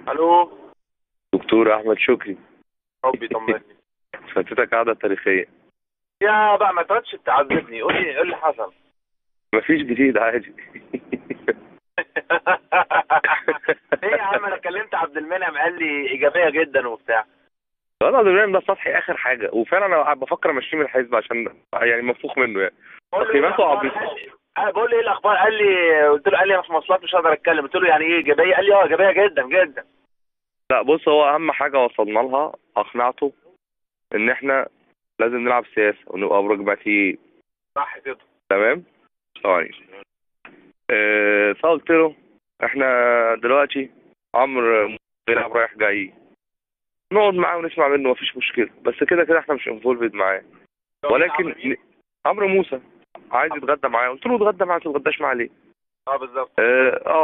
الو. دكتور احمد شكري. ربي طمني. فاتتك قعده تاريخيه. يا بقى ما تقعدش تعذبني، قول لي اللي حصل. مفيش جديد عادي. ايه يا عم، انا كلمت عبد المنعم قال لي ايجابيه جدا وبتاع. والله ده سطحي اخر حاجه، وفعلا انا بفكر امشيه من الحزب عشان يعني منفوخ منه يعني. بقول له ايه تقييماته الاخبار، عبيطه. قال لي بقول له ايه الاخبار، قال لي انا في مواصلات مش هقدر اتكلم. قلت له يعني ايه ايجابيه؟ قال لي ايجابيه جدا جدا. لا بص، هو اهم حاجه وصلنا لها اقنعته ان احنا لازم نلعب سياسه ونبقى براجماتيين. صح كده. تمام. ثواني. فقلت له احنا دلوقتي عمرو بيلعب رايح جاي، نقعد معاه ونسمع منه مفيش مشكله، بس كده كده احنا مش انفولفد معاه. ولكن عمرو موسى عايز يتغدى معايا، قلت له اتغدى معاه، ما تتغداش معاه ليه؟ بالظبط.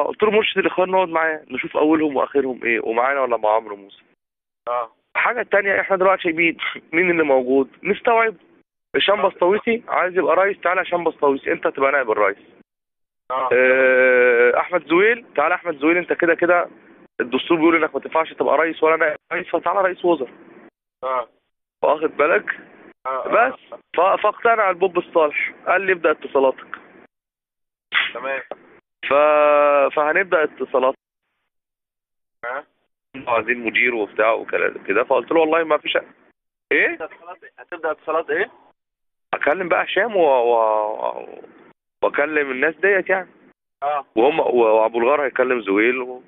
قلت له مرشد الاخوان نقعد معاه نشوف اولهم واخرهم ايه، ومعانا ولا مع عمرو موسى. الحاجه الثانيه، احنا دلوقتي شايفين مين اللي موجود نستوعب. هشام بسطويسي عايز يبقى رئيس، تعالى هشام بسطويسي انت تبقى نائب الرئيس. احمد زويل، تعالى احمد زويل انت كده كده الدستور بيقول انك ما تنفعش تبقى رئيس ولا نائب رئيس، فتعالى رئيس وزراء. واخد بالك؟ بس فاقتنع البوب الصالح، قال لي ابدا اتصالاتك. تمام. ف... فهنبدا اتصالات. عايزين مدير وبتاع وكلام كده، فقلت له والله ما فيش. ايه؟ هتبدا اتصالات ايه؟ اكلم بقى هشام واكلم الناس ديت يعني. وهم وابو الغار هيكلم زويل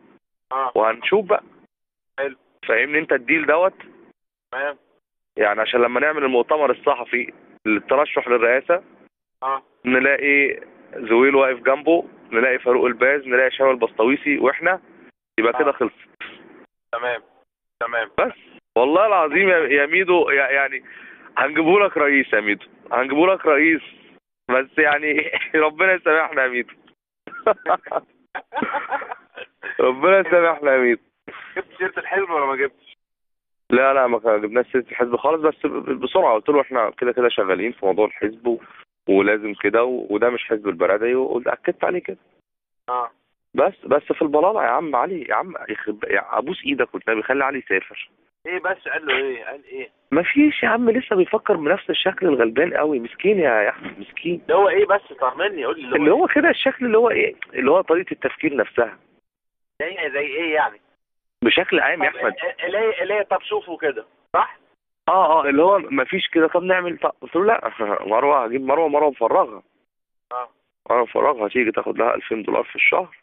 وهنشوف بقى. حلو. فاهمني انت الديل دوت. تمام. يعني عشان لما نعمل المؤتمر الصحفي للترشح للرئاسه نلاقي زويل واقف جنبه، نلاقي فاروق الباز، نلاقي هشام البسطويسي، واحنا يبقى كده خلص. تمام. تمام. بس والله العظيم يا ميدو، يعني هنجيبه لك رئيس يا ميدو، هنجيبه لك رئيس. بس يعني ربنا يسامحنا يا ميدو. ربنا يسامحنا يا ميدو. جبت سيره الحزب ولا ما جبتش؟ لا لا، ما جبناش سيره الحزب خالص، بس بسرعه قلت له احنا كده كده شغالين في موضوع الحزب ولازم كده، وده مش حزب البلدي، واكدت عليه كده. بس في البلاله يا عم علي، يا عم ابوس ايدك والنبي خلي علي يسافر. ايه بس قال له ايه؟ قال ايه؟ مفيش يا عم، لسه بيفكر بنفس الشكل الغلبان قوي، مسكين يا احمد مسكين. اللي هو ايه بس؟ طمني قول لي اللي هو كده الشكل اللي هو ايه، اللي هو طريقه التفكير نفسها. زي ايه يعني؟ بشكل عام يا احمد. اللي طب شوفوا كده صح؟ اللي هو مفيش كده، طب نعمل، طب قلت له لا مروه، هجيب مروه مفرغه. مروه مفرغه هتيجي تاخد لها $2000 في الشهر.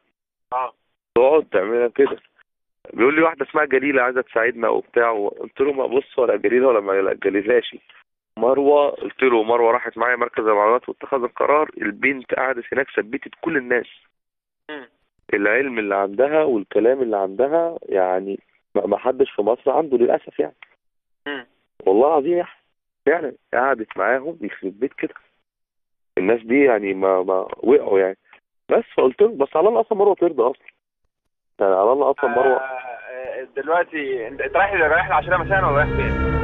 تقعد تعملها كده. بيقول لي واحده اسمها جليله عايزه تساعدنا وبتاع، قلت له ما بص، ولا جليله ولا ما جليلاش. مروه، قلت له مروه راحت معايا مركز المعلومات واتخذ القرار، البنت قعدت هناك ثبتت كل الناس. العلم اللي عندها والكلام اللي عندها يعني ما حدش في مصر عنده للاسف يعني. والله العظيم يا احمد فعلا قعدت معاهم يخرب بيت كده. الناس دي يعني ما وقعوا يعني. بس فقلت له بس على الله اصلا مروه ترضى اصلا، يعني على الله اصلا مروه. دلوقتي انت رايح العشرة مساء ولا رايح فين؟